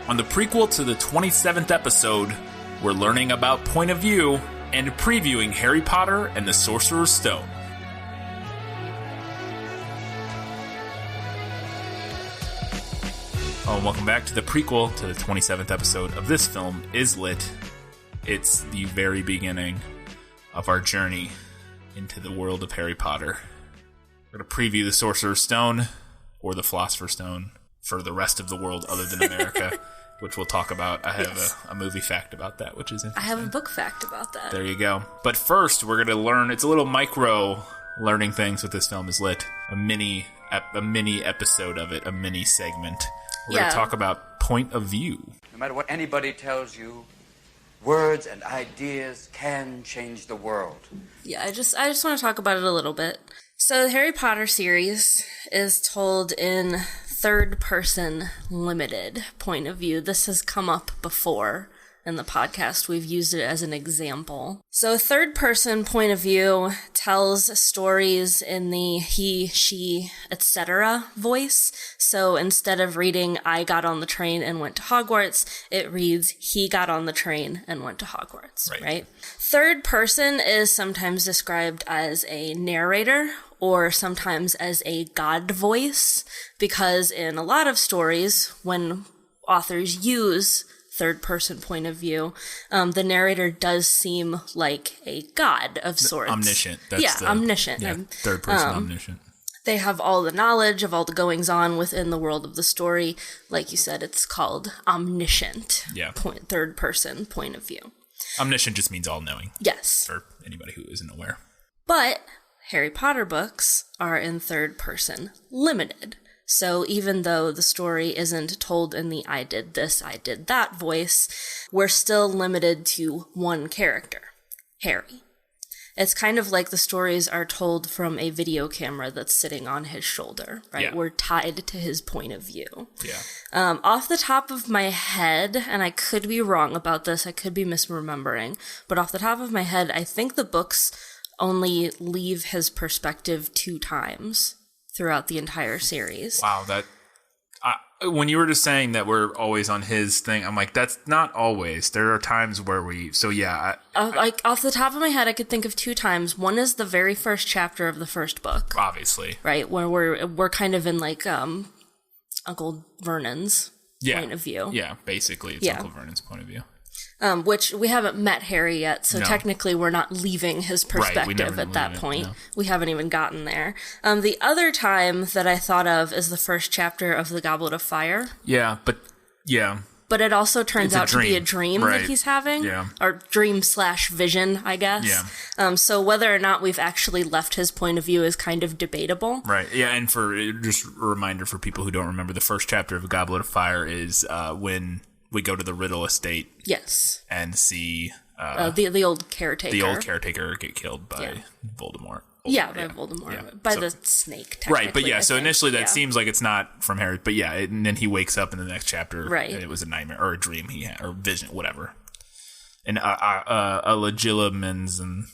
On the prequel to the 27th episode, we're learning about point of view and previewing Harry Potter and the Sorcerer's Stone. Oh, and welcome back to the prequel to the 27th episode of This Film Is Lit. It's the very beginning of our journey into the world of Harry Potter. We're going to preview the Sorcerer's Stone, or the Philosopher's Stone, for the rest of the world other than America, which we'll talk about. I have a movie fact about that, which is interesting. I have a book fact about that. There you go. But first, we're going to learn, it's a little micro learning things with This Film Is Lit. A mini episode of it, a mini segment. We're going to talk about point of view. No matter what anybody tells you, words and ideas can change the world. Yeah, I just want to talk about it a little bit. So the Harry Potter series is told in third-person limited point of view. This has come up before in the podcast. We've used it as an example. So third-person point of view tells stories in the he, she, etc. voice. So instead of reading, I got on the train and went to Hogwarts, it reads, he got on the train and went to Hogwarts, right? Third person is sometimes described as a narrator or sometimes as a god voice, because in a lot of stories, when authors use third-person point of view, the narrator does seem like a god of sorts. Omniscient. Omniscient. Yeah, third-person omniscient. They have all the knowledge of all the goings-on within the world of the story. Like you said, it's called omniscient. Yeah. Third-person point of view. Omniscient just means all-knowing. Yes. For anybody who isn't aware. But Harry Potter books are in third-person limited. So even though the story isn't told in the I did this, I did that voice, we're still limited to one character, Harry. It's kind of like the stories are told from a video camera that's sitting on his shoulder, right? Yeah. We're tied to his point of view. Yeah. Off the top of my head, and I could be wrong about this, I could be misremembering, but off the top of my head, I think the books only leave his perspective 2 times throughout the entire series. Wow, when you were just saying that we're always on his thing, I'm like, that's not always. There are times where like off the top of my head, I could think of 2 times. One is the very first chapter of the first book, obviously, right, where we're kind of in like Uncle Vernon's point of view. Yeah, basically, it's Uncle Vernon's point of view. Which we haven't met Harry yet, so technically we're not leaving his perspective at that point. No. We haven't even gotten there. The other time that I thought of is the first chapter of The Goblet of Fire. Yeah. But it also turns out to be a dream that he's having. Yeah. Or dream/vision, I guess. Yeah. So whether or not we've actually left his point of view is kind of debatable. Right. Yeah, and for just a reminder for people who don't remember, the first chapter of The Goblet of Fire is when we go to the Riddle estate. Yes. And see the old caretaker. The old caretaker get killed by Voldemort. By Voldemort. Yeah. By the snake, right, but so initially that seems like it's not from Harry, but and then he wakes up in the next chapter, right, and it was a nightmare or a dream he had, or vision, whatever. And a legilimens and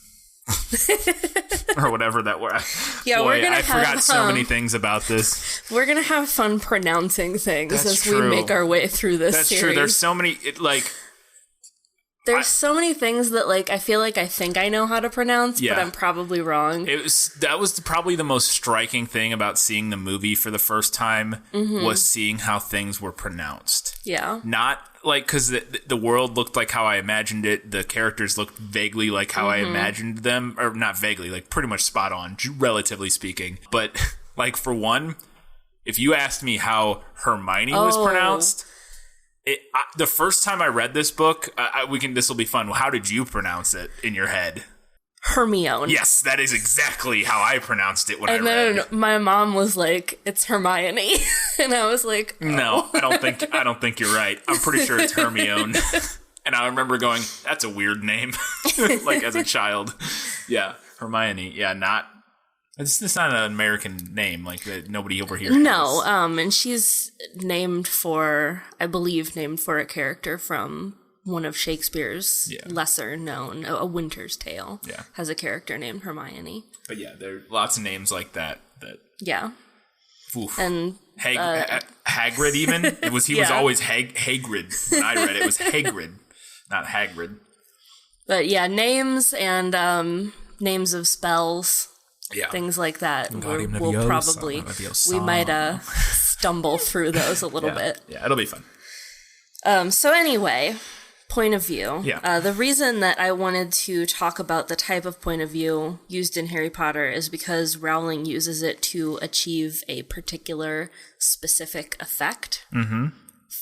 or whatever that word. Yeah, I forgot so many things about this. We're gonna have fun pronouncing things we make our way through this series. That's true. There's so many There's so many things that I feel like I think I know how to pronounce, but I'm probably wrong. That was probably the most striking thing about seeing the movie for the first time, was seeing how things were pronounced. Yeah. Not because the world looked like how I imagined it. The characters looked vaguely like how I imagined them, or not vaguely, pretty much spot on, relatively speaking. But for one, if you asked me how Hermione was pronounced, the first time I read this book, this will be fun. How did you pronounce it in your head? Hermione. Yes, that is exactly how I pronounced it when I read it. And then my mom was like, "It's Hermione," and I was like, "Oh. No, I don't think you're right. I'm pretty sure it's Hermione." And I remember going, "That's a weird name," as a child. Yeah, Hermione. Yeah, it's not an American name that nobody over here has. No, and she's named for a character from one of Shakespeare's lesser known, A Winter's Tale. Yeah. Has a character named Hermione. But there are lots of names like that. Yeah. Oof. And Hagrid even? He was always Hagrid. When I read it, it was Hagrid, not Hagrid. But yeah, names and names of spells, things like that. We'll probably, we might stumble through those a little bit. Yeah, it'll be fun. So anyway, point of view. Yeah. The reason that I wanted to talk about the type of point of view used in Harry Potter is because Rowling uses it to achieve a particular specific effect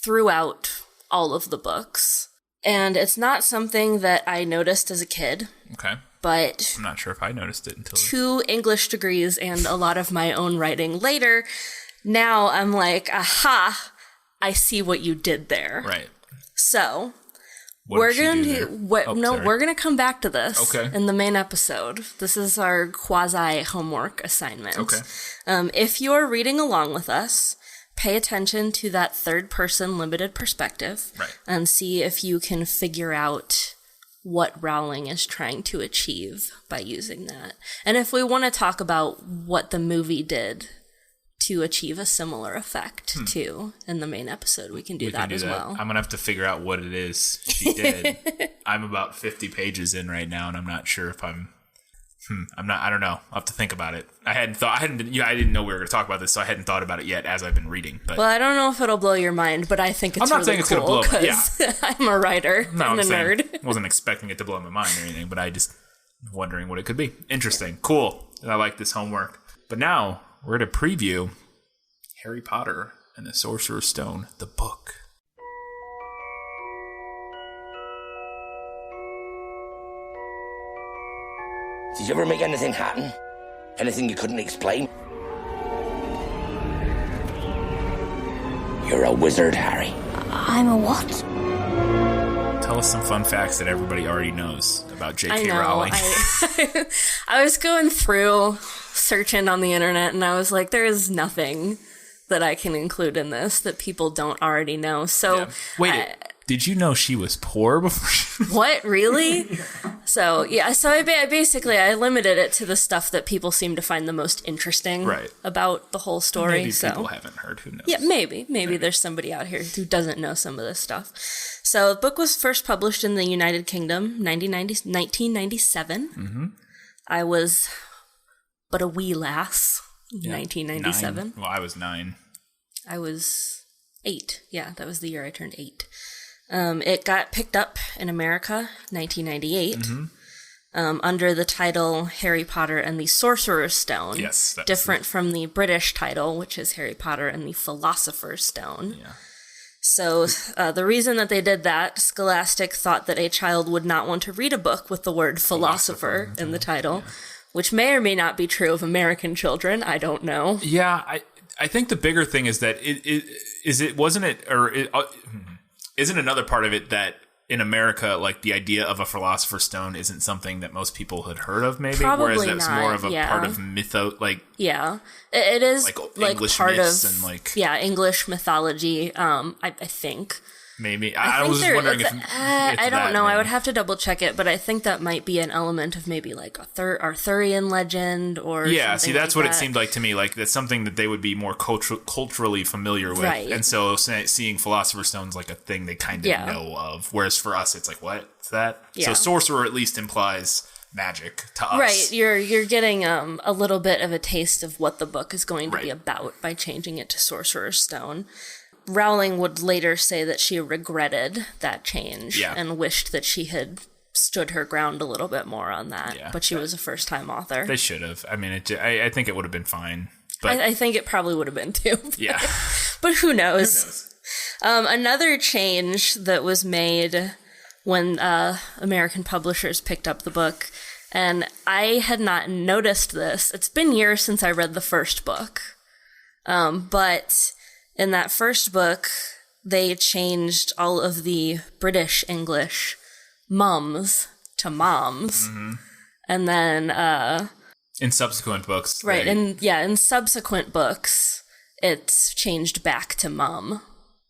throughout all of the books. And it's not something that I noticed as a kid. Okay. But I'm not sure if I noticed it until 2 English degrees and a lot of my own writing later. Now I'm like, aha, I see what you did there. Right. So we're going to come back to this in the main episode. This is our quasi homework assignment. Okay. If you're reading along with us, pay attention to that third person limited perspective and see if you can figure out what Rowling is trying to achieve by using that. And if we want to talk about what the movie did to achieve a similar effect too in the main episode, we can do that as well. I'm going to have to figure out what it is she did. I'm about 50 pages in right now and I'm not sure if I don't know. I'll have to think about it. I didn't know we were going to talk about this, so I hadn't thought about it yet as I've been reading. But well, I don't know if it'll blow your mind, but I think it's really cool. I'm not saying it's going to blow. Yeah, I'm a writer. No, I'm a nerd. I wasn't expecting it to blow my mind or anything, but I just wondering what it could be. Interesting, cool. I like this homework. But now we're to preview Harry Potter and the Sorcerer's Stone, the book. Did you ever make anything happen? Anything you couldn't explain? You're a wizard, Harry. I'm a what? Tell us some fun facts that everybody already knows about J.K. Rowling. I was going through, searching on the internet, and I was like, there is nothing that I can include in this that people don't already know. So, wait, did you know she was poor before? What, really? So I basically limited it to the stuff that people seem to find the most interesting about the whole story. Maybe people haven't heard. Who knows? Yeah, maybe there's somebody out here who doesn't know some of this stuff. So the book was first published in the United Kingdom, 1997. Mm-hmm. I was but a wee lass in 1997. 9. Well, I was 9. I was 8. Yeah, that was the year I turned 8. It got picked up in America, 1998, under the title Harry Potter and the Sorcerer's Stone. Yes. Different from the British title, which is Harry Potter and the Philosopher's Stone. Yeah. So the reason that they did that, Scholastic thought that a child would not want to read a book with the word philosopher in the title, which may or may not be true of American children. I don't know. Yeah, I think the bigger thing is that isn't another part of it that in America, like the idea of a philosopher's stone isn't something that most people had heard of, maybe? Probably whereas that's not, more of a part of mytho, like it is like English part myths of and like English mythology. I think. Maybe I was just wondering if I don't know. Maybe. I would have to double check it, but I think that might be an element of maybe like Arthurian legend or see, that's what it seemed like to me. Like that's something that they would be more culturally familiar with, and so seeing Philosopher's Stone's like a thing they kind of know of. Whereas for us, it's like what's that? Yeah. So sorcerer at least implies magic to us, right? You're getting a little bit of a taste of what the book is going to be about by changing it to Sorcerer's Stone. Rowling would later say that she regretted that change and wished that she had stood her ground a little bit more on that. Yeah, but she was a first-time author. They should have. I mean, I think it would have been fine. But I think it probably would have been too. Yeah. But who knows? Another change that was made when American publishers picked up the book, and I had not noticed this. It's been years since I read the first book. But in that first book, they changed all of the British English mums to moms. Mm-hmm. And then in subsequent books. Right, in subsequent books, it's changed back to mum.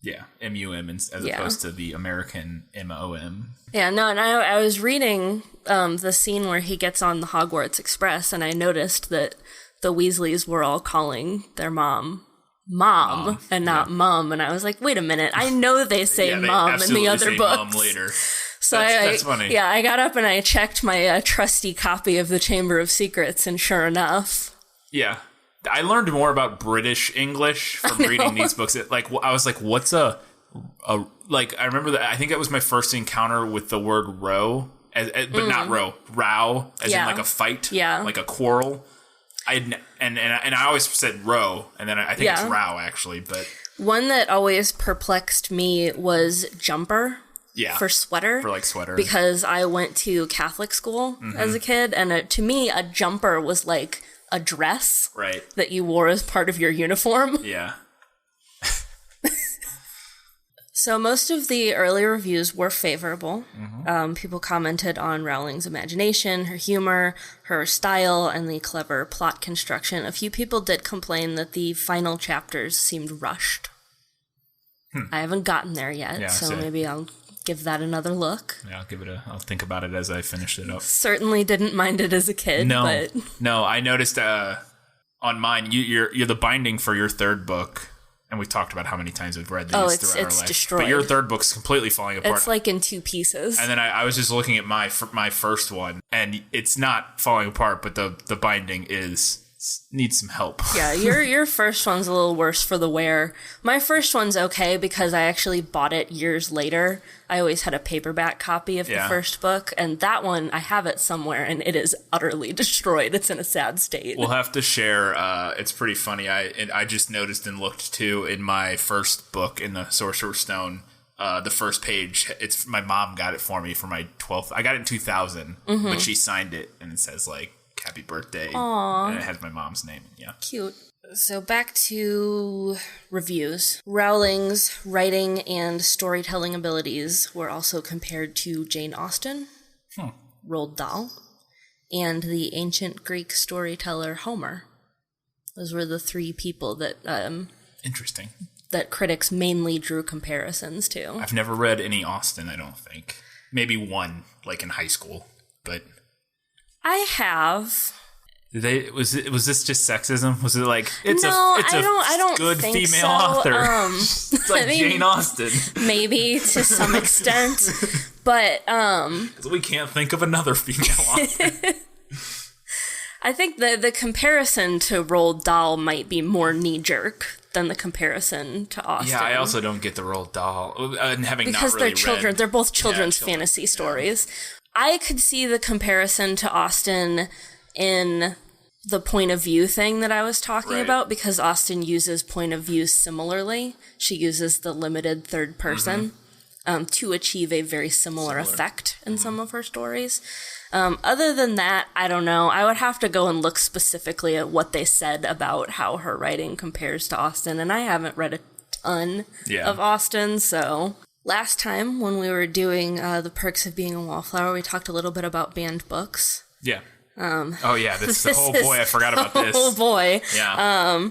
Yeah, M-U-M as opposed to the American M-O-M. Yeah, no, and I was reading the scene where he gets on the Hogwarts Express, and I noticed that the Weasleys were all calling their mom mom and not mum. And I was like, wait a minute. I know they say mom in the other books. Mom later. So that's funny. Yeah, I got up and I checked my trusty copy of the Chamber of Secrets, and sure enough. Yeah. I learned more about British English from reading these books. I was like, what's I remember that. I think that was my first encounter with the word row, but not row, as in like a fight, like a quarrel. And I always said row, and then I think it's row actually. But one that always perplexed me was jumper. Yeah, for sweater. For like sweater. Because I went to Catholic school as a kid, and to me, a jumper was like a dress that you wore as part of your uniform. Yeah. So most of the early reviews were favorable. People commented on Rowling's imagination, her humor, her style, and the clever plot construction. A few people did complain that the final chapters seemed rushed. I haven't gotten there yet, so maybe I'll give that another look. Yeah, I'll think about it as I finish it up. Certainly didn't mind it as a kid. No, I noticed on mine, you're the binding for your third book. And we've talked about how many times we've read these throughout our life. Destroyed. But your third book's completely falling apart. It's like in 2 pieces. And then I was just looking at my first one, and it's not falling apart, but the binding needs some help. Yeah, your first one's a little worse for the wear. My first one's okay because I actually bought it years later. I always had a paperback copy of the first book, and that one, I have it somewhere, and it is utterly destroyed. It's in a sad state. We'll have to share. It's pretty funny. I just noticed and looked, too, in my first book, in the Sorcerer's Stone, the first page, it's my mom got it for me for my 12th. I got it in 2000, but she signed it, and it says, like, happy birthday. Aww. And it has my mom's name. Yeah. Cute. So back to reviews. Rowling's writing and storytelling abilities were also compared to Jane Austen, Roald Dahl, and the ancient Greek storyteller Homer. Those were the 3 people that interesting. That critics mainly drew comparisons to. I've never read any Austen, I don't think. Maybe one, like in high school, but I have. Was this just sexism? Was it like it's I don't good think female so. author? It's like Jane Austen. Maybe to some extent, but we can't think of another female author. I think the comparison to Roald Dahl might be more knee-jerk than the comparison to Austen. Yeah, I also don't get the Roald Dahl, and because they're children. They're both children's fantasy stories. I could see the comparison to Austen in the point of view thing that I was talking about, because Austen uses point of view similarly. She uses the limited third person to achieve a very similar effect in some of her stories. Other than that, I don't know. I would have to go and look specifically at what they said about how her writing compares to Austen, and I haven't read a ton of Austen, so... Last time, when we were doing the Perks of Being a Wallflower, we talked a little bit about banned books. Yeah. I forgot about this. Oh boy. Yeah.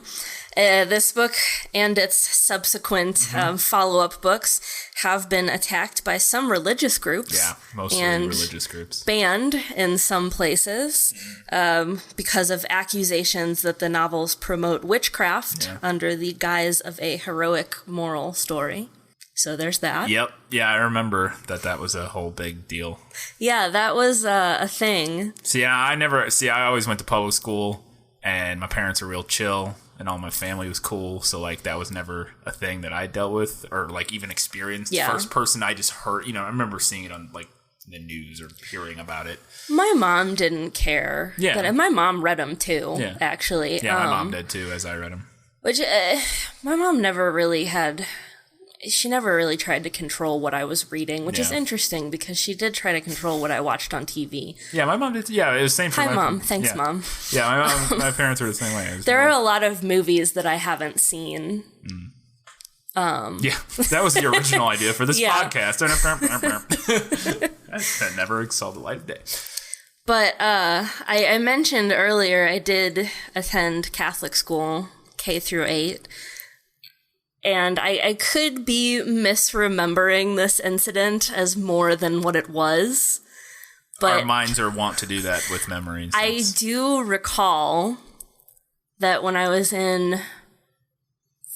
This book and its subsequent follow-up books have been attacked by some religious groups. Yeah, mostly religious groups. Banned in some places because of accusations that the novels promote witchcraft under the guise of a heroic moral story. So there's that. Yep. Yeah, I remember that was a whole big deal. Yeah, that was a thing. I always went to public school, and my parents were real chill, and all my family was cool. So, like, that was never a thing that I dealt with or, like, even experienced. Yeah. First person, I just heard, I remember seeing it on, like, the news or hearing about it. My mom didn't care. Yeah. And my mom read them, too, actually. Yeah, my mom did, too, as I read them. Which, my mom never really had... She never really tried to control what I was reading, which is interesting because she did try to control what I watched on TV. Yeah, my mom did. Yeah, it was the same for Hi, Mom. Thanks, Mom. Yeah, my parents were the same way. There are a lot of movies that I haven't seen. Yeah, that was the original idea for this podcast. That never saw the light of day. But I mentioned earlier I did attend Catholic school, K through 8. And I could be misremembering this incident as more than what it was. But our minds are wont to do that with memories. I do recall that when I was in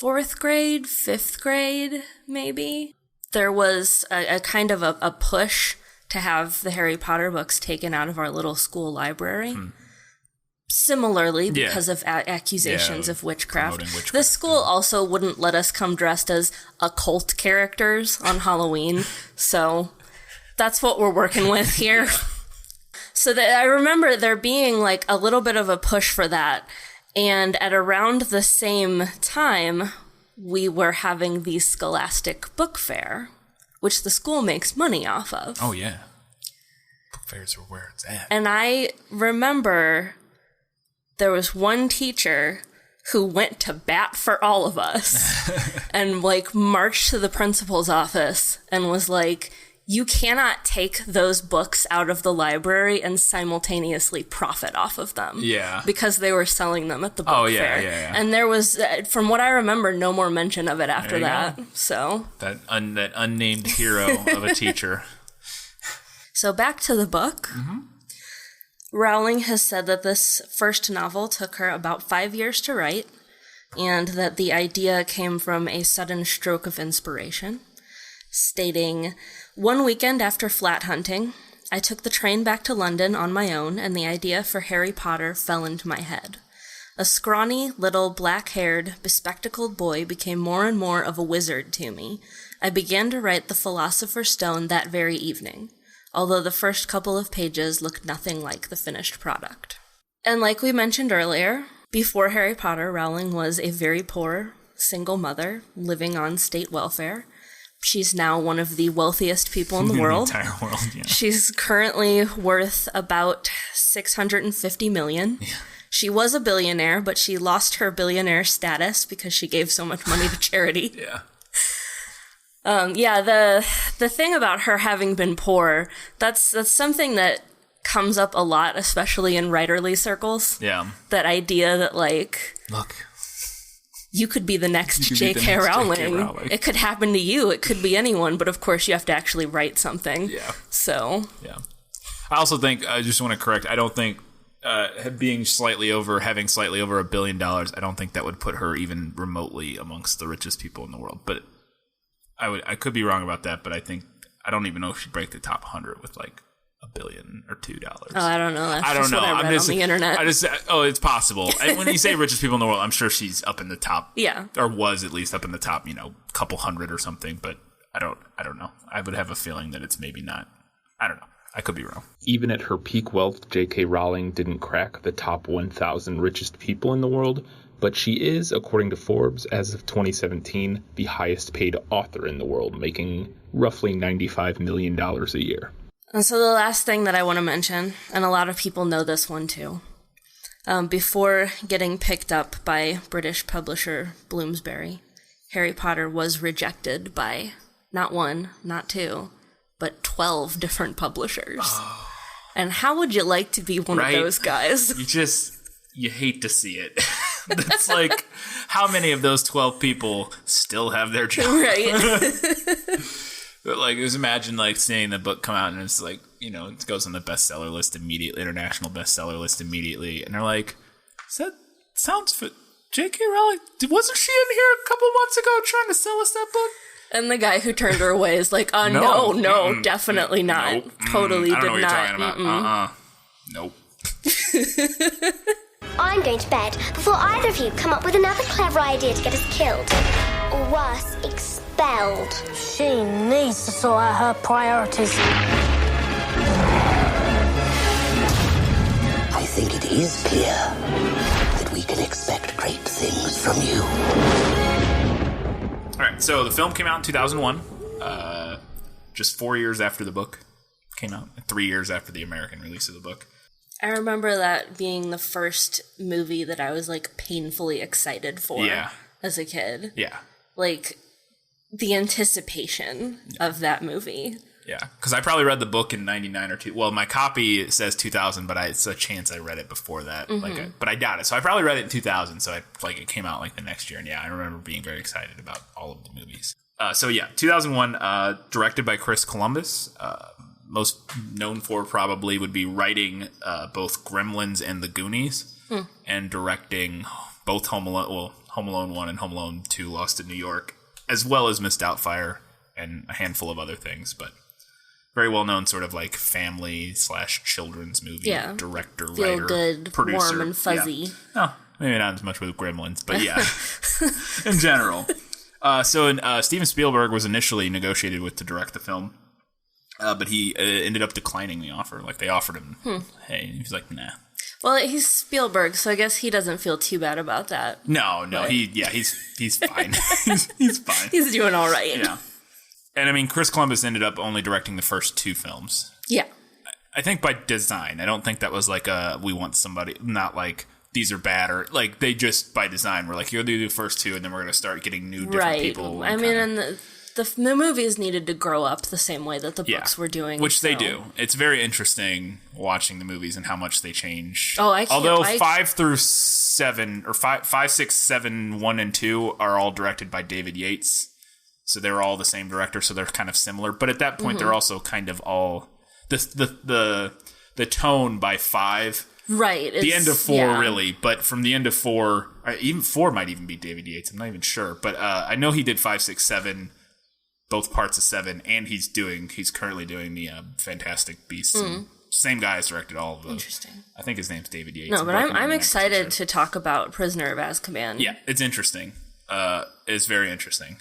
4th grade, 5th grade, maybe. There was a kind of a push to have the Harry Potter books taken out of our little school library. Similarly, because of accusations of witchcraft. This school also wouldn't let us come dressed as occult characters on Halloween. So that's what we're working with here. So I remember there being like a little bit of a push for that. And at around the same time, we were having the Scholastic Book Fair, which the school makes money off of. Oh, yeah. Book fairs are where it's at. And I remember there was one teacher who went to bat for all of us and like marched to the principal's office and was like, you cannot take those books out of the library and simultaneously profit off of them. Yeah. Because they were selling them at the book fair. Yeah. And there was, from what I remember, no more mention of it after that. Go. So that unnamed hero of a teacher. So back to the book. Mm-hmm. Rowling has said that this first novel took her about 5 years to write, and that the idea came from a sudden stroke of inspiration, stating, "One weekend after flat hunting, I took the train back to London on my own, and the idea for Harry Potter fell into my head. A scrawny, little, black-haired, bespectacled boy became more and more of a wizard to me. I began to write the Philosopher's Stone that very evening, although the first couple of pages looked nothing like the finished product." And like we mentioned earlier, before Harry Potter, Rowling was a very poor, single mother living on state welfare. She's now one of the wealthiest people in the world. The entire world, yeah. She's currently worth about $650 million. Yeah. She was a billionaire, but she lost her billionaire status because she gave so much money to charity. Yeah. The thing about her having been poor, that's something that comes up a lot, especially in writerly circles. Yeah. That idea that, like, look, you could be the next J.K. Rowling. It could happen to you. It could be anyone. But of course, you have to actually write something. Yeah. So. Yeah. I also think, I just want to correct, I don't think having slightly over $1 billion, I don't think that would put her even remotely amongst the richest people in the world. But I could be wrong about that. But I don't even know if she'd break the top 100 with like $1 billion or $2. Oh, I don't know. That's just what I read on the internet. It's possible. When you say richest people in the world, I'm sure she's up in the top. Yeah. Or was at least up in the top, couple hundred or something. But I don't know. I would have a feeling that it's maybe not. I don't know. I could be wrong. Even at her peak wealth, J.K. Rowling didn't crack the top 1,000 richest people in the world. But she is, according to Forbes, as of 2017, the highest paid author in the world, making roughly $95 million a year. And so the last thing that I want to mention, and a lot of people know this one too, before getting picked up by British publisher Bloomsbury, Harry Potter was rejected by not one, not two, but 12 different publishers. Oh. And how would you like to be one of those guys? You hate to see it. It's like, how many of those 12 people still have their job? Right. But like, just imagine like seeing the book come out and it's like, it goes on the bestseller list immediately, international bestseller list immediately, and they're like, that sounds fit. J.K. Rowling, wasn't she in here a couple months ago trying to sell us that book? And the guy who turned her away is like, no, definitely not. Nope. Totally did I don't know what not. You're talking about. Nope. I'm going to bed before either of you come up with another clever idea to get us killed. Or worse, expelled. She needs to sort out her priorities. I think it is clear that we can expect great things from you. All right, so the film came out in 2001, just 4 years after the book came out, 3 years after the American release of the book. I remember that being the first movie that I was like painfully excited for as a kid. Yeah. Like the anticipation of that movie. Yeah, because I probably read the book in 99 or 2. Well, my copy says 2000, but it's a chance I read it before that. Mm-hmm. But I doubt it. So I probably read it in 2000. So it came out like the next year. And yeah, I remember being very excited about all of the movies. 2001, directed by Chris Columbus. Most known for probably would be writing both Gremlins and The Goonies, and directing both Home Alone. Well, Home Alone 1 and Home Alone 2, Lost in New York, as well as Miss Doubtfire and a handful of other things, but very well known sort of like family / children's movie director, Feel writer, good, producer. warm and fuzzy. Yeah. Oh, maybe not as much with Gremlins, but yeah, in general. Steven Spielberg was initially negotiated with to direct the film, but he ended up declining the offer. Like they offered him, hey, and he was like, nah. Well, he's Spielberg, so I guess he doesn't feel too bad about that. No, but... he's fine. he's fine. He's doing all right. Yeah. And I mean, Chris Columbus ended up only directing the first 2 films. Yeah. I think by design. I don't think that was like we want somebody, not like these are bad, or like they just by design were like, you'll do the first 2 and then we're going to start getting new different people. I mean, and the movies needed to grow up the same way that the books were doing. Which they do. It's very interesting watching the movies and how much they change. Oh, I can't. Although 5 through 7, or 5, 6, 7, 1, and 2 are all directed by David Yates. So they're all the same director, so they're kind of similar. But at that point, they're also kind of all the tone by 5. Right. The end of 4, really. But from the end of 4, even 4 might even be David Yates. I'm not even sure. But I know he did 5, 6, 7, both parts of 7, and he's currently doing the Fantastic Beasts. And same guy has directed all of those. Interesting. I think his name's David Yates. No, but I'm excited to talk about Prisoner of Azkaban. Yeah, it's interesting. It's very interesting.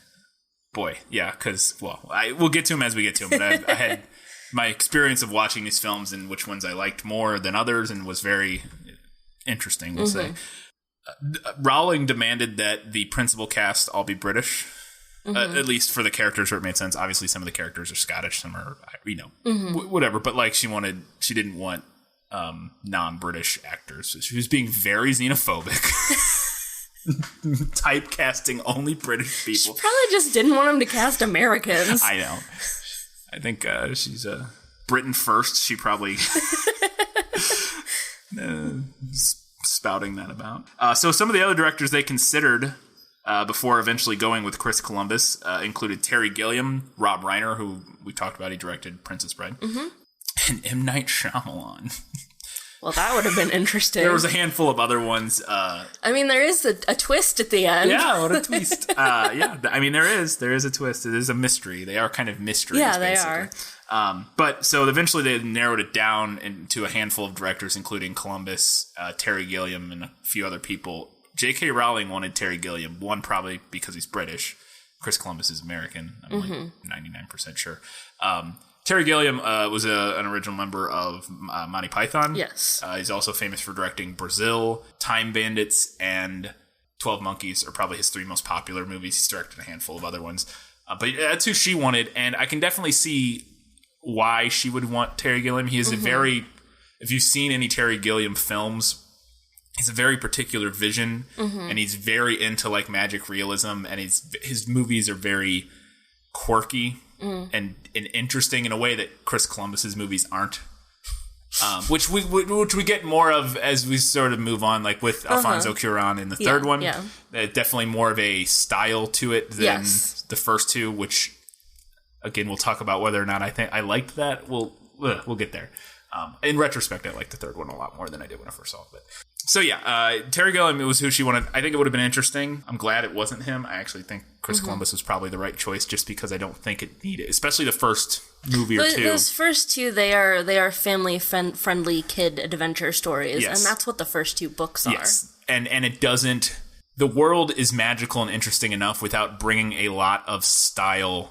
Boy, yeah, because, well, we'll get to him as we get to him, but I had my experience of watching these films and which ones I liked more than others, and was very interesting, we'll say. Rowling demanded that the principal cast all be British, at least for the characters where it made sense. Obviously, some of the characters are Scottish, some are, whatever, but like she didn't want non-British actors. She was being very xenophobic. Typecasting only British people. She probably just didn't want him to cast Americans. I know. I think she's Britain first. She probably spouting that about. So some of the other directors they considered before eventually going with Chris Columbus included Terry Gilliam, Rob Reiner, who we talked about. He directed Princess Bride, and M. Night Shyamalan. Well, that would have been interesting. There was a handful of other ones. I mean, there is a twist at the end. Yeah, what a twist. Yeah, I mean, there is a twist. It is a mystery. They are kind of mysteries, yeah, basically. They are. But so eventually they narrowed it down into a handful of directors, including Columbus, Terry Gilliam, and a few other people. J.K. Rowling wanted Terry Gilliam, one probably because he's British. Chris Columbus is American. I'm like 99% sure. Terry Gilliam was an original member of Monty Python. Yes. He's also famous for directing Brazil, Time Bandits, and 12 Monkeys are probably his 3 most popular movies. He's directed a handful of other ones. But that's who she wanted, and I can definitely see why she would want Terry Gilliam. He is a very... If you've seen any Terry Gilliam films, he's a very particular vision, and he's very into like magic realism, and his movies are very quirky. And interesting in a way that Chris Columbus's movies aren't, which we get more of as we sort of move on, like with Alfonso Cuarón in the third one. Yeah. Definitely more of a style to it than the first 2, which again we'll talk about whether or not I think I liked that. We'll get there. In retrospect, I liked the third one a lot more than I did when I first saw it. But so yeah, Terry Gilliam was who she wanted. I think it would have been interesting. I'm glad it wasn't him. I actually think Chris Columbus was probably the right choice, just because I don't think it needed, especially the first movie or 2. Those first 2, they are family friendly kid adventure stories, and that's what the first 2 books are. Yes, and it doesn't. The world is magical and interesting enough without bringing a lot of style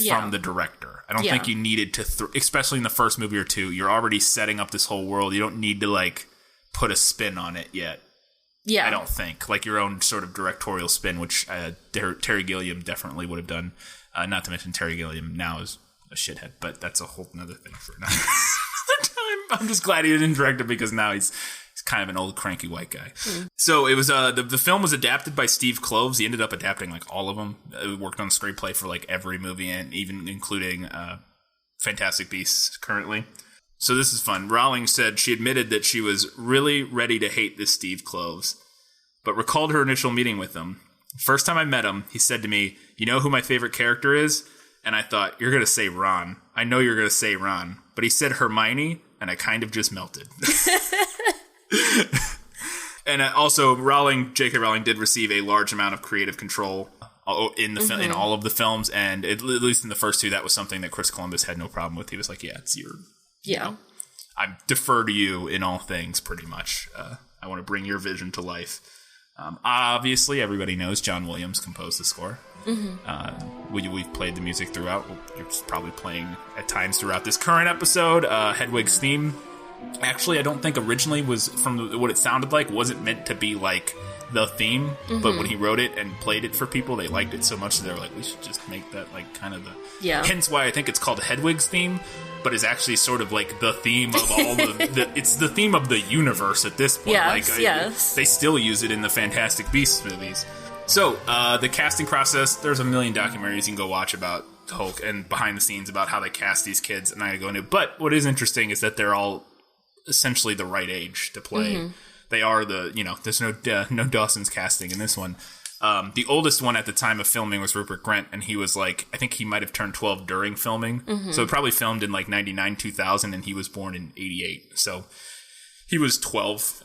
from the director. I don't think you needed to, especially in the first movie or 2. You're already setting up this whole world. You don't need to like put a spin on it yet. Yeah, I don't think like your own sort of directorial spin, which Terry Gilliam definitely would have done. Not to mention Terry Gilliam now is a shithead, but that's a whole nother thing for another time. I'm just glad he didn't direct it, because now he's kind of an old cranky white guy. So it was the film was adapted by Steve Kloves. He ended up adapting like all of them. He worked on the screenplay for like every movie, and even including Fantastic Beasts currently. So this is fun. Rowling said she admitted that she was really ready to hate this Steve Kloves, but recalled her initial meeting with him. First time I met him, he said to me, "You know who my favorite character is?" And I thought, "You're going to say Ron. I know you're going to say Ron." But he said Hermione, and I kind of just melted. And also, J.K. Rowling did receive a large amount of creative control in the in all of the films, and at least in the first two, that was something that Chris Columbus had no problem with. He was like, "Yeah, it's your, you know, I defer to you in all things, pretty much. I want to bring your vision to life." Obviously, everybody knows John Williams composed the score. We've played the music throughout. You're probably playing at times throughout this current episode. Hedwig's theme. Actually, I don't think originally was from what it sounded like. Wasn't meant to be like the theme, but when he wrote it and played it for people, they liked it so much that they were like, we should just make that like kind of the... Yeah. Hence why I think it's called Hedwig's theme, but is actually sort of like the theme of all it's the theme of the universe at this point. Yes. They still use it in the Fantastic Beasts movies. So, the casting process, there's a million documentaries you can go watch about Hulk and behind the scenes about how they cast these kids, and I go into. But what is interesting is that they're all essentially the right age to play. They are there's no Dawson's casting in this one. The oldest one at the time of filming was Rupert Grint, and he was like, I think he might have turned 12 during filming. So it probably filmed in like 99, 2000, and he was born in 88. So he was 12.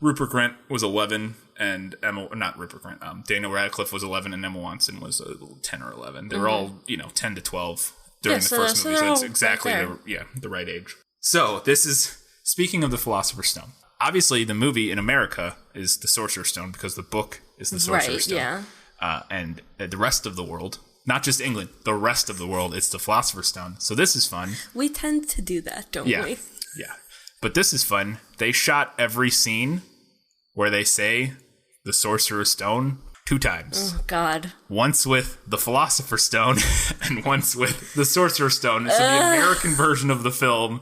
Rupert Grint was 11, and Daniel Radcliffe was 11, and Emma Watson was 10 or 11. They were all, 10 to 12 during the first movie, so it's exactly the right age. So this is... Speaking of the Philosopher's Stone, obviously the movie in America is the Sorcerer's Stone because the book is the Sorcerer's Stone. And the rest of the world, not just England, the rest of the world, it's the Philosopher's Stone. So this is fun. We tend to do that, don't we? Yeah. But this is fun. They shot every scene where they say the Sorcerer's Stone 2 times. Oh, God. Once with the Philosopher's Stone and once with the Sorcerer's Stone. So the American version of the film...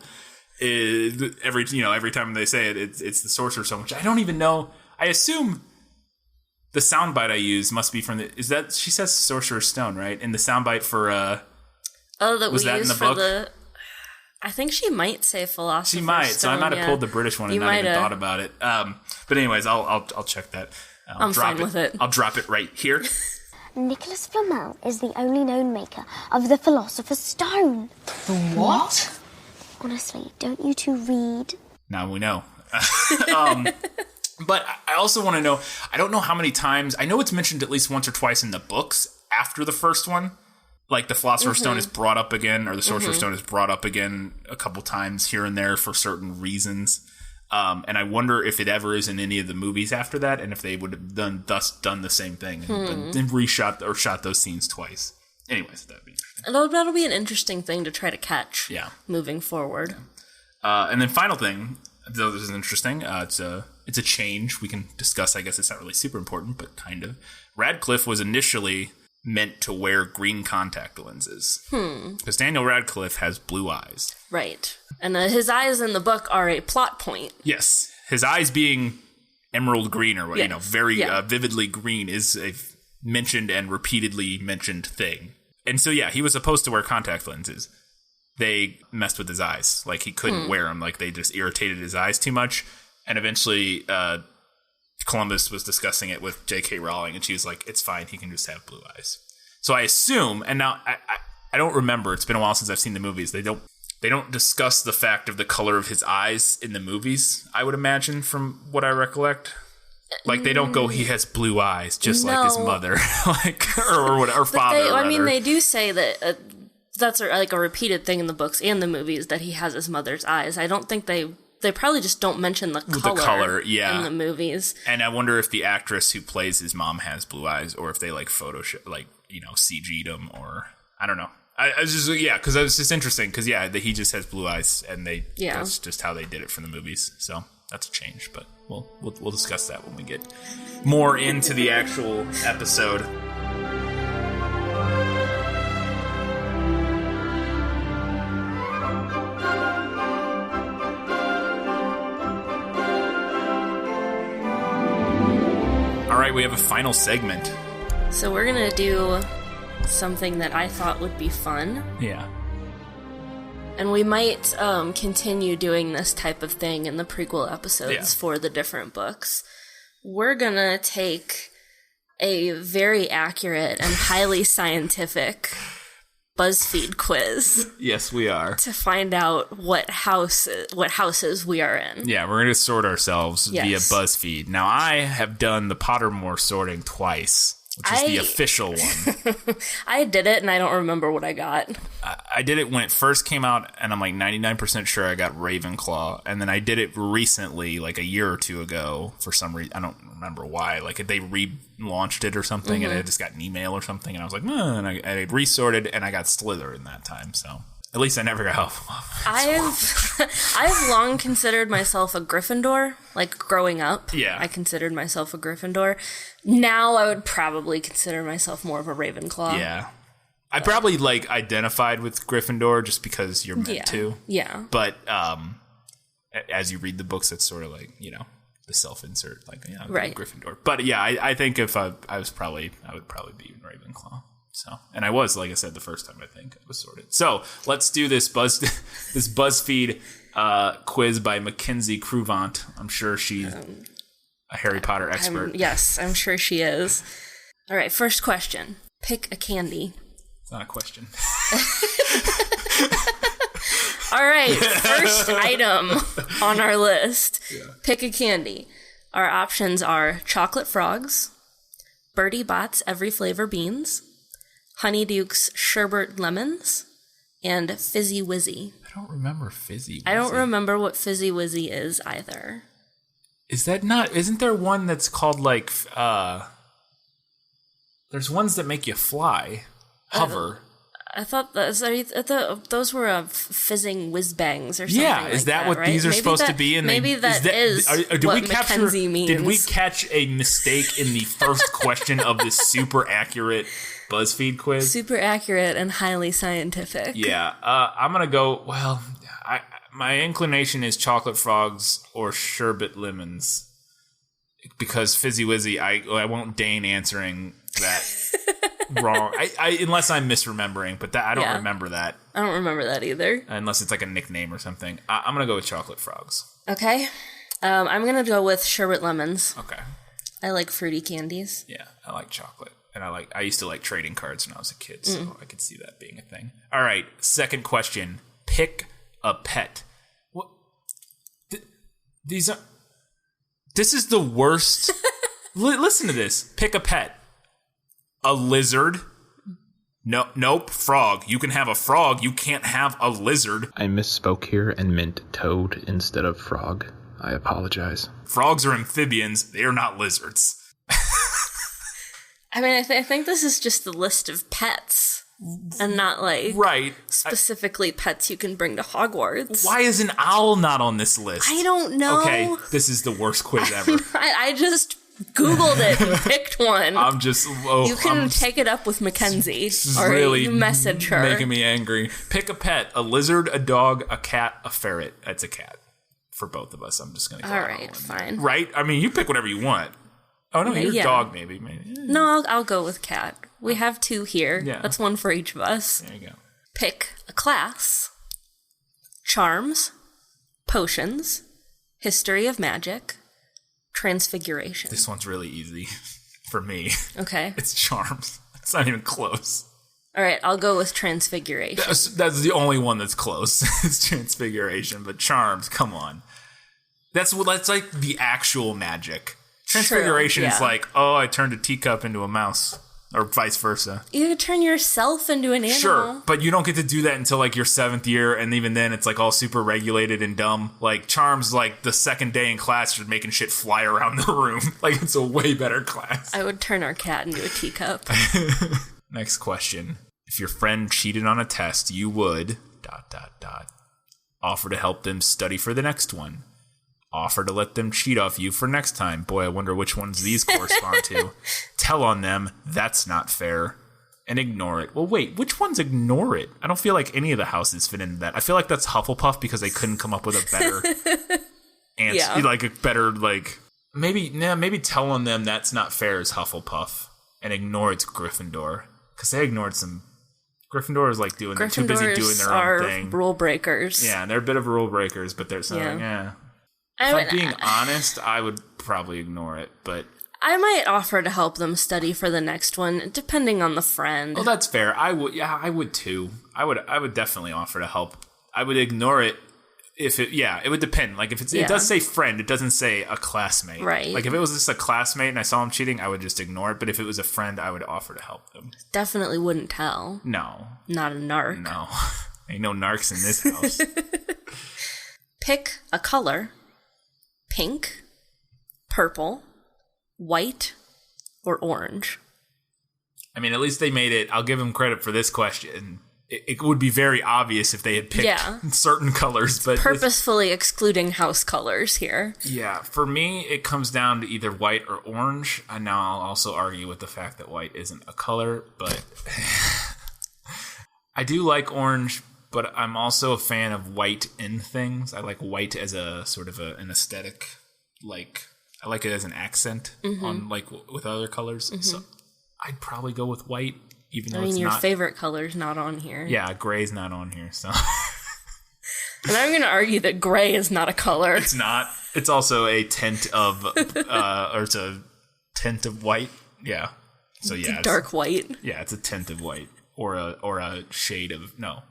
every time they say it, it's the Sorcerer's Stone, which I don't even know. I assume the soundbite I use must be from she says Sorcerer's Stone, right? In the soundbite for was that in the book? I think she might say Philosopher's Stone. She might, so I might have pulled the British one and not even thought about it. But anyways, I'll check that. I'm fine with it. I'll drop it right here. Nicholas Flamel is the only known maker of the Philosopher's Stone. The what? Honestly, don't you two read? Now we know. But I also want to know, I don't know how many times, I know it's mentioned at least once or twice in the books after the first one. Like the Philosopher's Stone is brought up again, or the Sorcerer's Stone is brought up again a couple times here and there for certain reasons. And I wonder if it ever is in any of the movies after that, and if they would have done the same thing and reshot or shot those scenes twice. Anyways, that'd be interesting. That'll be an interesting thing to try to catch moving forward. And then final thing, though this is interesting, it's a change we can discuss. I guess it's not really super important, but kind of. Radcliffe was initially meant to wear green contact lenses. Because Daniel Radcliffe has blue eyes. Right. And his eyes in the book are a plot point. Yes. His eyes being emerald green or very vividly green is a mentioned and repeatedly mentioned thing. And so, he was supposed to wear contact lenses. They messed with his eyes. Like, he couldn't wear them. Like, they just irritated his eyes too much. And eventually, Columbus was discussing it with J.K. Rowling, and she was like, it's fine. He can just have blue eyes. So I assume, and now I don't remember. It's been a while since I've seen the movies. They don't discuss the fact of the color of his eyes in the movies, I would imagine, from what I recollect. Like, they don't go, he has blue eyes, just like his mother, or father. They do say that that's like a repeated thing in the books and the movies, that he has his mother's eyes. I don't think they probably just don't mention the color in the movies. And I wonder if the actress who plays his mom has blue eyes, or if they like Photoshop, like, CG'd them, or I don't know. I was just, because it was just interesting, because he just has blue eyes, and that's just how they did it for the movies. So that's a change, but we'll discuss that when we get more into the actual episode. All right, we have a final segment. So we're gonna do something that I thought would be fun. Yeah. And we might continue doing this type of thing in the prequel episodes for the different books. We're gonna take a very accurate and highly scientific Buzzfeed quiz Yes, we are. to find out what houses we are in. Yeah, we're going to sort ourselves via Yes. BuzzFeed. Now, I have done the Pottermore sorting twice, which is the official one. I did it, and I don't remember what I got. I did it when it first came out, and I'm like 99% sure I got Ravenclaw. And then I did it recently, like a year or two ago, for some reason. I don't remember why. Like, they relaunched it or something, and I just got an email or something, and I was like, and I resorted, and I got Slytherin that time, so... At least I never got Hufflepuff. I've long considered myself a Gryffindor. Like, growing up, Yeah. I considered myself a Gryffindor. Now I would probably consider myself more of a Ravenclaw. Yeah. I probably, like, identified with Gryffindor just because you're meant to. Yeah. But as you read the books, it's sort of like, you know, the self-insert. Like, yeah, I'm Right. Gryffindor. But, yeah, I think if I would probably be Ravenclaw. So, and I was, like I said, the first time I think I was sorted. So let's do this BuzzFeed quiz by Mackenzie Cruvant. I'm sure she's a Harry Potter expert. Yes, I'm sure she is. All right, first question. Pick a candy. It's not a question. All right, first item on our list. Yeah. Pick a candy. Our options are chocolate frogs, Bertie Bott's every flavor beans, Honeyduke's sherbet lemons, and Fizzy Wizzy. I don't remember Fizzy Wizzy. I don't remember what Fizzy Wizzy is either. Isn't there one that's called like, there's ones that make you fly, hover. I thought those were fizzing whiz bangs or something. Yeah, is that what right? these are supposed to be? And maybe that is what Mackenzie means. Did we catch a mistake in the first question of this super accurate BuzzFeed quiz? Super accurate and highly scientific. Yeah, I'm gonna go. Well, my inclination is chocolate frogs or sherbet lemons, because Fizzy Wizzy. I won't deign answering that. Wrong. Unless I'm misremembering, but I don't remember that. I don't remember that either. Unless it's like a nickname or something. I'm going to go with chocolate frogs. Okay. I'm going to go with sherbet lemons. Okay. I like fruity candies. Yeah, I like chocolate. And I used to like trading cards when I was a kid, so I could see that being a thing. All right, second question. Pick a pet. What? This is the worst. Listen to this. Pick a pet. A lizard? No, nope, frog. You can have a frog. You can't have a lizard. I misspoke here and meant toad instead of frog. I apologize. Frogs are amphibians. They are not lizards. I mean, I think this is just the list of pets. And not like specifically pets you can bring to Hogwarts. Why is an owl not on this list? I don't know. Okay, this is the worst quiz ever. I just Googled it and picked one. You can take it up with Mackenzie, or really you message her. Making me angry. Pick a pet: a lizard, a dog, a cat, a ferret. That's a cat for both of us. I'm just gonna go. All right, fine. Right? I mean, you pick whatever you want. Oh no, your dog maybe. No, I'll go with cat. We have two here. Yeah. That's one for each of us. There you go. Pick a class: charms, potions, history of magic, transfiguration. This one's really easy for me. Okay. It's charms. It's not even close. All right, I'll go with transfiguration. That's the only one that's close. It's transfiguration, but charms, come on. That's like the actual magic. Transfiguration is like, oh, I turned a teacup into a mouse, or vice versa. You could turn yourself into an animal. Sure, but you don't get to do that until like your 7th year, and even then it's like all super regulated and dumb. Like charms, like the second day in class, you're making shit fly around the room. Like it's a way better class. I would turn our cat into a teacup. Next question. If your friend cheated on a test, you would ... offer to help them study for the next one. Offer to let them cheat off you for next time. Boy, I wonder which ones these correspond to. Tell on them, that's not fair. And ignore it. Well, wait, which ones ignore it? I don't feel like any of the houses fit into that. I feel like that's Hufflepuff because they couldn't come up with a better answer. Yeah. Like a better, like... Maybe tell on them that's not fair is Hufflepuff. And ignore it's Gryffindor. Because they ignored some... Gryffindor is like they're too busy doing their own thing. Rule breakers. Yeah, they're a bit of rule breakers, but they're saying, If I'm being honest, I would probably ignore it, but... I might offer to help them study for the next one, depending on the friend. Well, that's fair. I would too. I would definitely offer to help. I would ignore it if it would depend. Like if it does say friend, it doesn't say a classmate. Right. Like if it was just a classmate and I saw him cheating, I would just ignore it. But if it was a friend, I would offer to help them. Definitely wouldn't tell. No. Not a narc. No. Ain't no narcs in this house. Pick a color. Pink, purple, white, or orange. I mean, at least they made it. I'll give them credit for this question. It would be very obvious if they had picked certain colors, but purposefully excluding house colors here. Yeah, for me, it comes down to either white or orange. And now I'll also argue with the fact that white isn't a color, but I do like orange, but I'm also a fan of white in things. I like white as a sort of an aesthetic. Like, I like it as an accent on like with other colors. So I'd probably go with white. Even though it's your not, favorite color's not on here. Yeah, gray's not on here, so. And I'm going to argue that gray is not a color. It's not. It's also a tint of, or it's a tint of white. Yeah. So yeah, it's dark white. Yeah, it's a tint of white, or a shade of a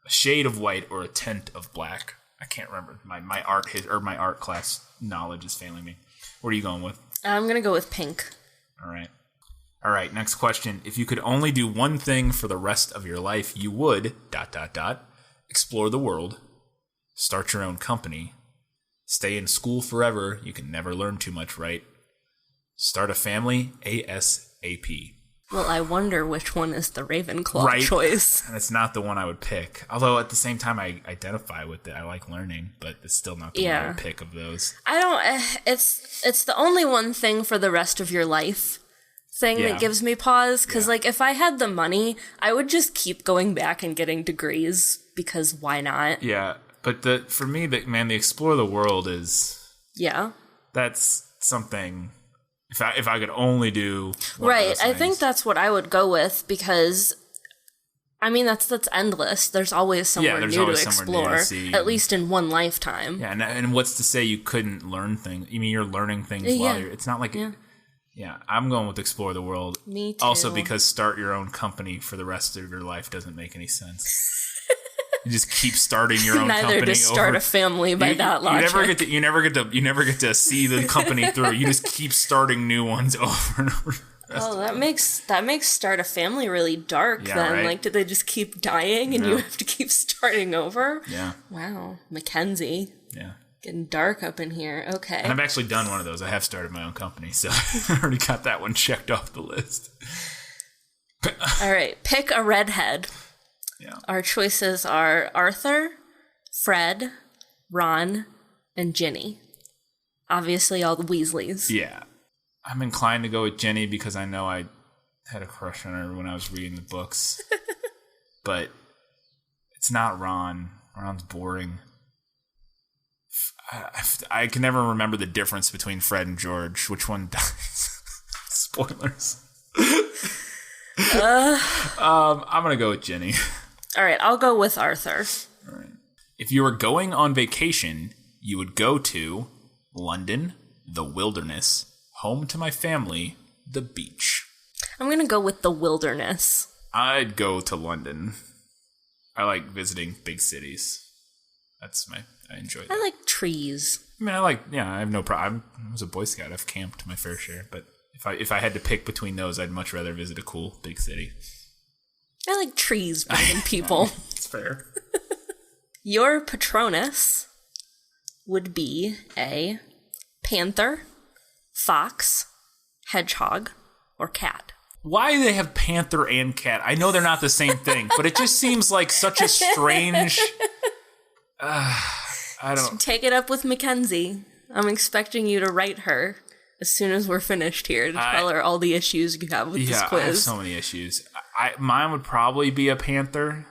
shade of white, or a tint of black. I can't remember. My art class knowledge is failing me. What are you going with? I'm going to go with pink. All right, next question. If you could only do one thing for the rest of your life, you would ... explore the world, start your own company, stay in school forever, you can never learn too much, right? Start a family ASAP. Well, I wonder which one is the Ravenclaw choice. And it's not the one I would pick. Although at the same time, I identify with it. I like learning, but it's still not the one I would pick of those. I don't. It's the only one thing for the rest of your life thing that gives me pause. Because like if I had the money, I would just keep going back and getting degrees because why not? Yeah, but for me, the explore the world is that's something. If I could only do right, I think that's what I would go with because, I mean, that's endless. There's always somewhere new to explore, at least in one lifetime. Yeah, and what's to say you couldn't learn things? You mean you're learning things while you're? It's not like I'm going with explore the world. Me too. Also because start your own company for the rest of your life doesn't make any sense. You just keep starting your own company. Neither to start a family by that logic. You never get to see the company through. You just keep starting new ones over and over. Oh, that makes start a family really dark then. Right? Like, did they just keep dying and you have to keep starting over? Yeah. Wow. Mackenzie. Yeah. Getting dark up in here. Okay. And I've actually done one of those. I have started my own company, so I already got that one checked off the list. All right. Pick a redhead. Yeah. Our choices are Arthur, Fred, Ron, and Ginny. Obviously, all the Weasleys. Yeah. I'm inclined to go with Ginny because I know I had a crush on her when I was reading the books. But it's not Ron. Ron's boring. I can never remember the difference between Fred and George. Which one dies? Spoilers. I'm going to go with Ginny. All right, I'll go with Arthur. All right. If you were going on vacation, you would go to London, the wilderness, home to my family, the beach. I'm going to go with the wilderness. I'd go to London. I like visiting big cities. I enjoy that. I like trees. I mean, I have no problem. I was a Boy Scout. I've camped my fair share, but if I had to pick between those, I'd much rather visit a cool big city. I like trees better than people. It's fair. Your Patronus would be a panther, fox, hedgehog, or cat. Why do they have panther and cat? I know they're not the same thing, but it just seems like such a strange... I don't... Take it up with Mackenzie. I'm expecting you to write her as soon as we're finished here to tell her all the issues you have with this quiz. I have so many issues. Mine would probably be a panther,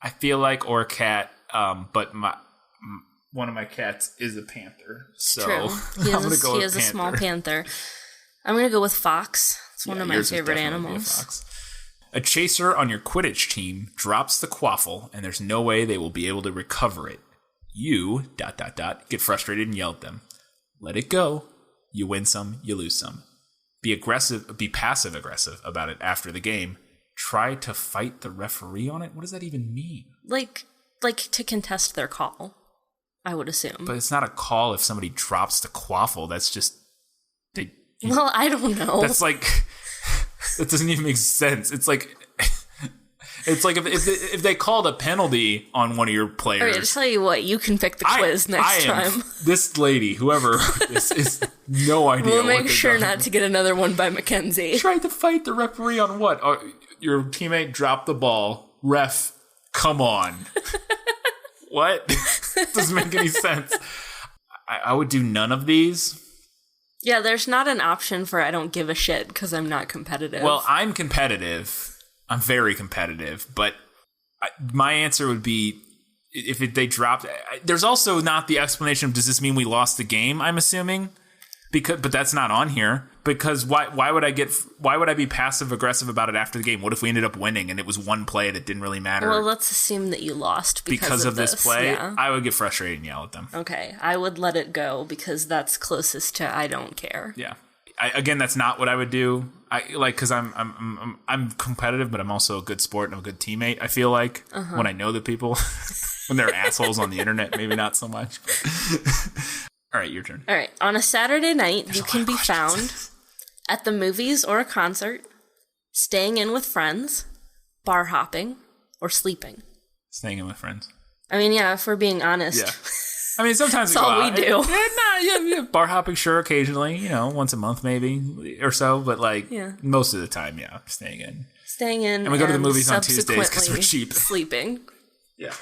I feel like, or a cat. But one of my cats is a panther, so true. He is a small panther. I'm gonna go with fox. It's one of my favorite animals. A chaser on your Quidditch team drops the quaffle, and there's no way they will be able to recover it. You ... get frustrated and yell at them. Let it go. You win some, you lose some. Be passive aggressive about it after the game. Try to fight the referee on it. What does that even mean? Like to contest their call, I would assume. But it's not a call if somebody drops the quaffle. That's just well, I don't know. That's like that doesn't even make sense. It's like if they called a penalty on one of your players. All right, I'll tell you what, you can pick the quiz next time. This lady, whoever this is, no idea. We'll make sure not to get another one by Mackenzie. Tried to fight the referee on what? Your teammate dropped the ball. Ref, come on. What? Doesn't make any sense. I would do none of these. Yeah, there's not an option for I don't give a shit because I'm not competitive. Well, I'm competitive. I'm very competitive, but my answer would be if they dropped. There's also not the explanation of does this mean we lost the game? I'm assuming, but that's not on here. Because why would I be passive aggressive about it after the game? What if we ended up winning and it was one play that didn't really matter? Well, let's assume that you lost because of this play. Yeah. I would get frustrated and yell at them. Okay, I would let it go because that's closest to I don't care. Yeah. Again, that's not what I would do. Because I'm competitive, but I'm also a good sport and I'm a good teammate. I feel like when I know the people, when they're assholes on the internet, maybe not so much. All right, your turn. All right, on a Saturday night, you can be found at the movies or a concert, staying in with friends, bar hopping, or sleeping. Staying in with friends. I mean, yeah, if we're being honest. Yeah. I mean, sometimes that's all we do. Yeah, bar hopping, sure, occasionally, once a month maybe or so, but most of the time, yeah, staying in. And we go to the movies on Tuesdays because we're cheap. Sleeping. Yeah.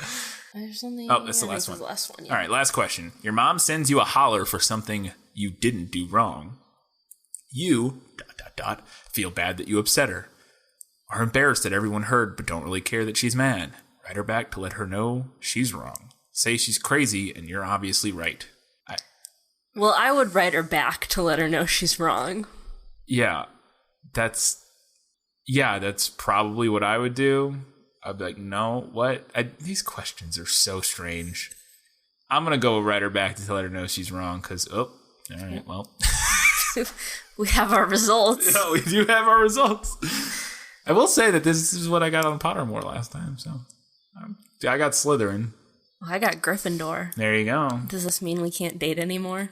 There's only, that's the last one. Yeah. All right, last question. Your mom sends you a holler for something you didn't do wrong. You, ... feel bad that you upset her. Are embarrassed that everyone heard but don't really care that she's mad. Write her back to let her know she's wrong. Say she's crazy and you're obviously right. Well, I would write her back to let her know she's wrong. Yeah, that's probably what I would do. I'd be like, no, what? These questions are so strange. I'm going to go write her back to let her know she's wrong because, all right, well. We have our results. Yeah, we do have our results. I will say that this is what I got on Pottermore last time, so. I got Slytherin. Well, I got Gryffindor. There you go. Does this mean we can't date anymore?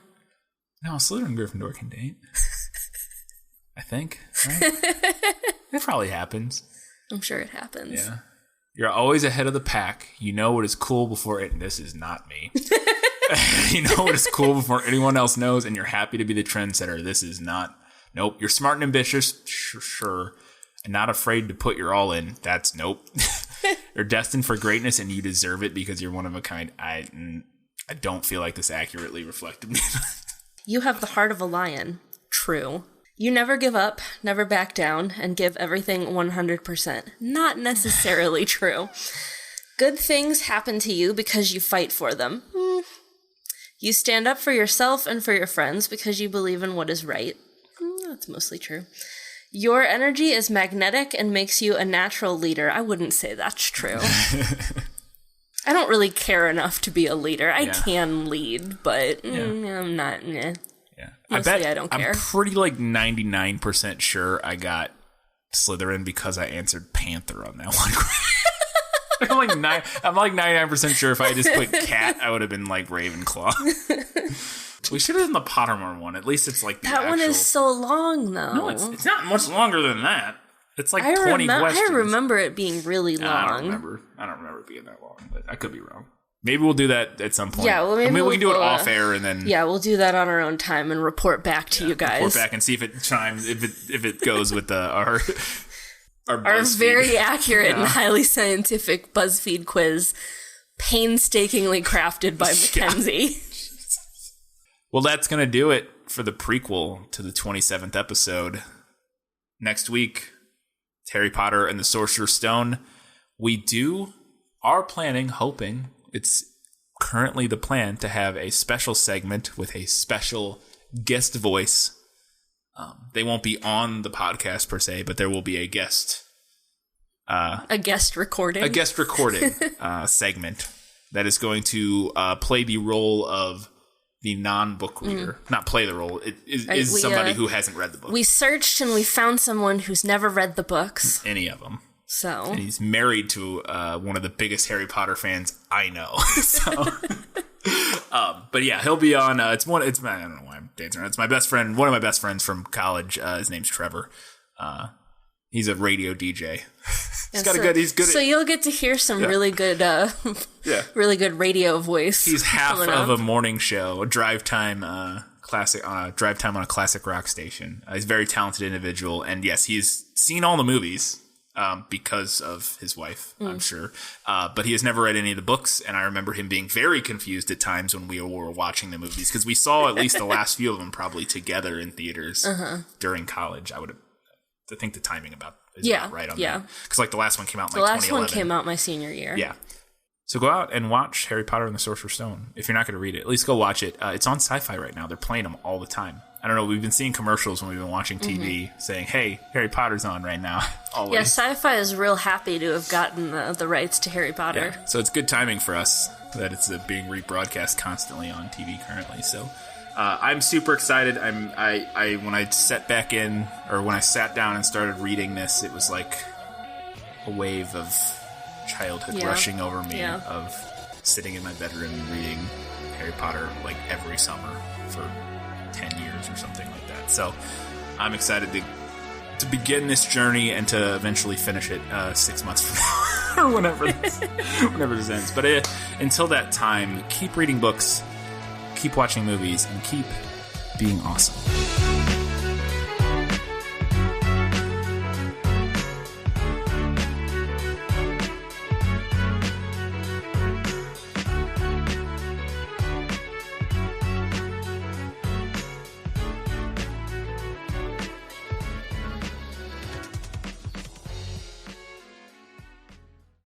No, Slytherin and Gryffindor can date. I think, right? It probably happens. I'm sure it happens. Yeah. You're always ahead of the pack. You know what is cool before it. And this is not me. You know what is cool before anyone else knows, and you're happy to be the trendsetter. This is not. Nope. You're smart and ambitious. Sure. And not afraid to put your all in. That's nope. You're destined for greatness, and you deserve it because you're one of a kind. I don't feel like this accurately reflected me. You have the heart of a lion. True. You never give up, never back down, and give everything 100%. Not necessarily true. Good things happen to you because you fight for them. You stand up for yourself and for your friends because you believe in what is right. That's mostly true. Your energy is magnetic and makes you a natural leader. I wouldn't say that's true. I don't really care enough to be a leader. I can lead, but I'm not. Yeah. Mostly, I don't care. I'm pretty 99% sure I got Slytherin because I answered Panther on that one. I'm 99% sure if I just put cat, I would have been Ravenclaw. We should have done the Pottermore one. At least it's the that one is so long, though. No, it's not much longer than that. It's 20 questions. I remember it being really long. I don't remember it being that long, but I could be wrong. Maybe we'll do that at some point. Yeah, well, maybe we can do it off air and then. Yeah, we'll do that on our own time and report back to you guys. Report back and see if it chimes, if it goes with our very accurate and highly scientific BuzzFeed quiz, painstakingly crafted by Mackenzie. Well, that's gonna do it for the prequel to the 27th episode. Next week, Harry Potter and the Sorcerer's Stone. We are hoping. It's currently the plan to have a special segment with a special guest voice. They won't be on the podcast per se, but there will be a guest. A guest recording. A guest recording segment that is going to play the role of the non-book reader, not play the role, is somebody who hasn't read the book. We searched and we found someone who's never read the books. Any of them. So. And he's married to one of the biggest Harry Potter fans I know. So, but yeah, he'll be on. I don't know why I'm dancing around. It's my best friend, one of my best friends from college. His name's Trevor. He's a radio DJ. He's good. So you'll get to hear some really good, really good radio voice. He's half of a morning show, a drive time on a classic rock station. He's a very talented individual, and yes, he's seen all the movies because of his wife, I'm sure. But he has never read any of the books, and I remember him being very confused at times when we were watching the movies because we saw at least the last few of them probably together in theaters during college. I think the timing about right on that. Because like the last one came out in 2011. The last one came out my senior year. Yeah. So go out and watch Harry Potter and the Sorcerer's Stone. If you're not going to read it, at least go watch it. It's on Sci-Fi right now. They're playing them all the time. I don't know. We've been seeing commercials when we've been watching TV saying, hey, Harry Potter's on right now. Always. Yeah, Sci-Fi is real happy to have gotten the rights to Harry Potter. Yeah. So it's good timing for us that it's being rebroadcast constantly on TV currently. So I'm super excited. I when I sat down and started reading this, it was like a wave of childhood rushing over me of sitting in my bedroom and reading Harry Potter like every summer for 10 years or something like that. So I'm excited to begin this journey and to eventually finish it 6 months from now or whenever this ends. But until that time, keep reading books, keep watching movies, and keep being awesome.